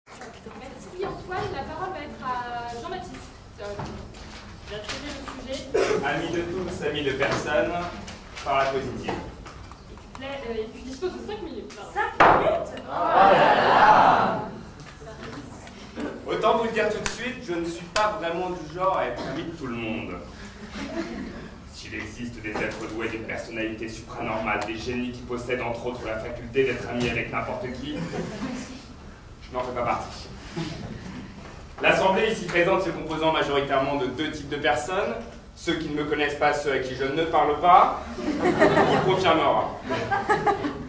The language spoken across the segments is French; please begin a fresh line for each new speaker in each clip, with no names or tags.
Merci Antoine, la parole va être à Jean-Baptiste. J'ai traité le sujet.
Amis de tous, amis de personne, parapositive.
Et tu disposes de 5 minutes.
5 minutes?
Oh là là! Autant vous le dire tout de suite, je ne suis pas vraiment du genre à être ami de tout le monde. S'il existe des êtres doués d'une personnalité supranormale, des génies qui possèdent entre autres la faculté d'être amis avec n'importe qui, je n'en fais pas partie. L'Assemblée ici présente se composant majoritairement de deux types de personnes, ceux qui ne me connaissent pas, ceux à qui je ne parle pas, vous le confirmera.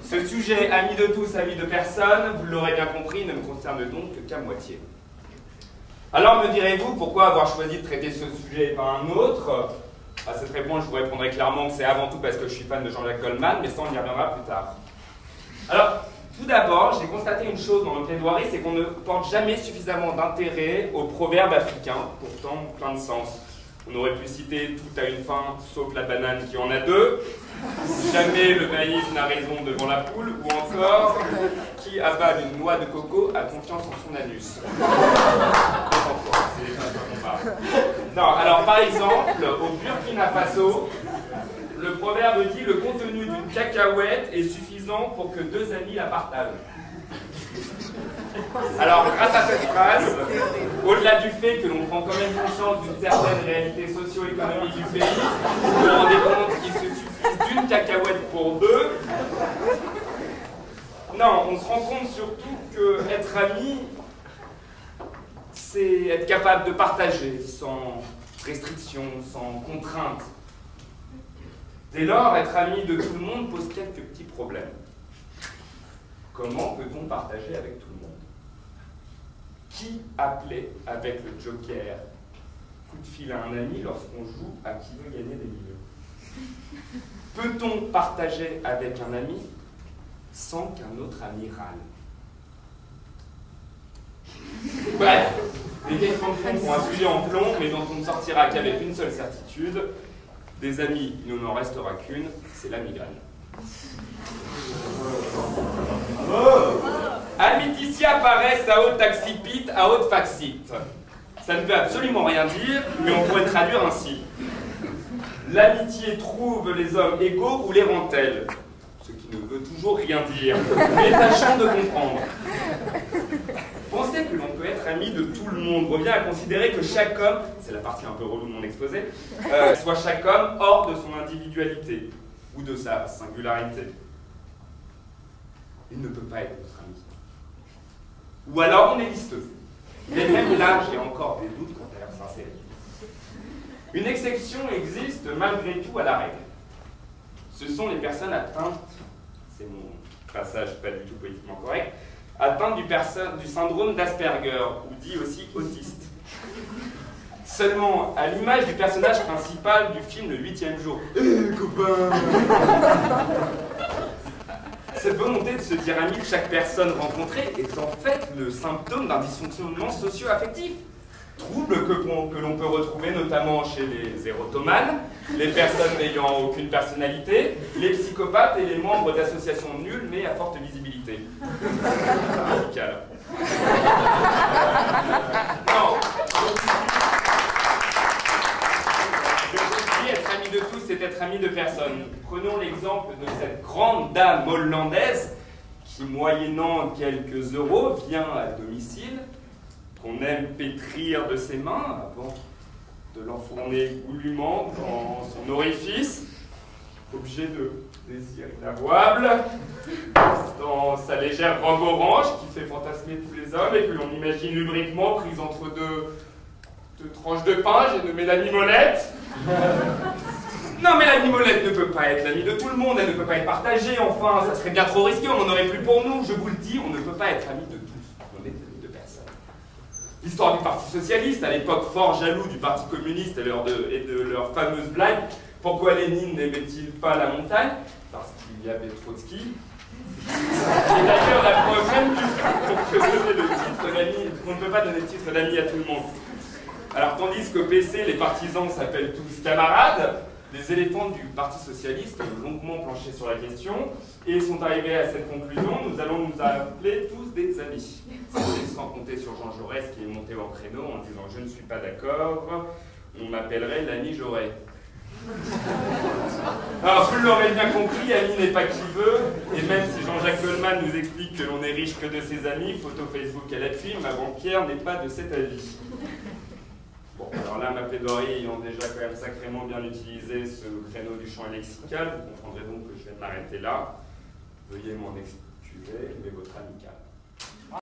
Ce sujet, amis de tous, amis de personne, vous l'aurez bien compris, ne me concerne donc qu'à moitié. Alors me direz-vous, pourquoi avoir choisi de traiter ce sujet et pas un autre? À cette réponse, je vous répondrai clairement que c'est avant tout parce que je suis fan de Jean-Jacques Goldman, mais ça on y reviendra plus tard. Alors, tout d'abord, j'ai constaté une chose dans le plaidoirie, c'est qu'on ne porte jamais suffisamment d'intérêt aux proverbes africains, pourtant plein de sens. On aurait pu citer tout a une fin, sauf la banane qui en a deux. Jamais le maïs n'a raison devant la poule, ou encore, qui avale une noix de coco a confiance en son anus. Non, alors par exemple, au Burkina Faso, le proverbe dit le contenu d'une cacahuète est suffisant pour que deux amis la partagent. Alors, grâce à cette phrase, au-delà du fait que l'on prend quand même conscience d'une certaine réalité socio-économique du pays, vous vous rendez compte qu'il se suffit d'une cacahuète pour deux. Non, on se rend compte surtout que être ami, c'est être capable de partager sans restriction, sans contrainte. Dès lors, être ami de tout le monde pose quelques petits problèmes. Comment peut-on partager avec tout le monde? Qui appelait avec le joker coup de fil à un ami lorsqu'on joue à qui veut gagner des millions? Peut-on partager avec un ami sans qu'un autre ami râle? Bref, des questions de fond pour un sujet en plomb, mais dont on ne sortira qu'avec une seule certitude. Des amis, il n'en restera qu'une, c'est la migraine. Amititia paresse à haute accipit, à haute faxite. Ça ne veut absolument rien dire, mais on pourrait traduire ainsi. L'amitié trouve les hommes égaux ou les rend-elle? Ce qui ne veut toujours rien dire, mais tâchons de comprendre. Penser que l'on peut être ami de tout le monde revient à considérer que chaque homme, c'est la partie un peu relou de mon exposé, soit chaque homme hors de son individualité ou de sa singularité. Il ne peut pas être notre ami. Ou alors on est listeux. Mais même là, j'ai encore des doutes quant à leur sincérité. Une exception existe malgré tout à la règle. Ce sont les personnes atteintes, c'est mon passage pas du tout politiquement correct, atteintes du syndrome d'Asperger, ou dit aussi autiste. Seulement, à l'image du personnage principal du film Le 8e jour, copain! Cette volonté de se dire ami de chaque personne rencontrée est en fait le symptôme d'un dysfonctionnement socio-affectif. Trouble que l'on peut retrouver notamment chez les érotomanes, les personnes n'ayant aucune personnalité, les psychopathes et les membres d'associations nulles mais à forte visibilité. Radical. Non. Je vous dis, être ami de tous, c'est être ami de personne. Prenons l'exemple de cette grande dame hollandaise qui, moyennant quelques euros, vient à domicile, qu'on aime pétrir de ses mains avant de l'enfourner goulûment dans son orifice, objet de désir inavouable, dans sa légère robe orange qui fait fantasmer tous les hommes et que l'on imagine lubriquement prise entre deux tranches de pain, j'ai nommé la mimolette. Non mais la mimolette ne peut pas être l'amie de tout le monde, elle ne peut pas être partagée, enfin, ça serait bien trop risqué, on n'en aurait plus pour nous, je vous le dis, on ne peut pas être ami de tous, on est ami de personne. L'histoire du Parti Socialiste, à l'époque fort jaloux du Parti Communiste et de leur fameuse blague, pourquoi Lénine n'aimait-il pas la montagne? Parce qu'il y avait trop de ski. Et d'ailleurs, la preuve même qu'on ne peut pas donner le titre d'ami à tout le monde. Alors, tandis qu'au PC, les partisans s'appellent tous camarades, Les éléphants du Parti Socialiste ont longuement planché sur la question et sont arrivés à cette conclusion: nous allons nous appeler tous des amis. Sans compter sur Jean Jaurès qui est monté au créneau en disant « je ne suis pas d'accord, on m'appellerait l'ami Jaurès ». Alors, vous l'aurez bien compris, ami n'est pas qui veut, et même si Jean-Jacques Goldman nous explique que l'on n'est riche que de ses amis, photo Facebook à l'appui, ma banquière n'est pas de cet avis. Bon, alors là, ma plaidoirie ayant déjà quand même sacrément bien utilisé ce créneau du champ lexical, vous comprendrez donc que je vais m'arrêter là. Veuillez m'en excuser, mais votre amical.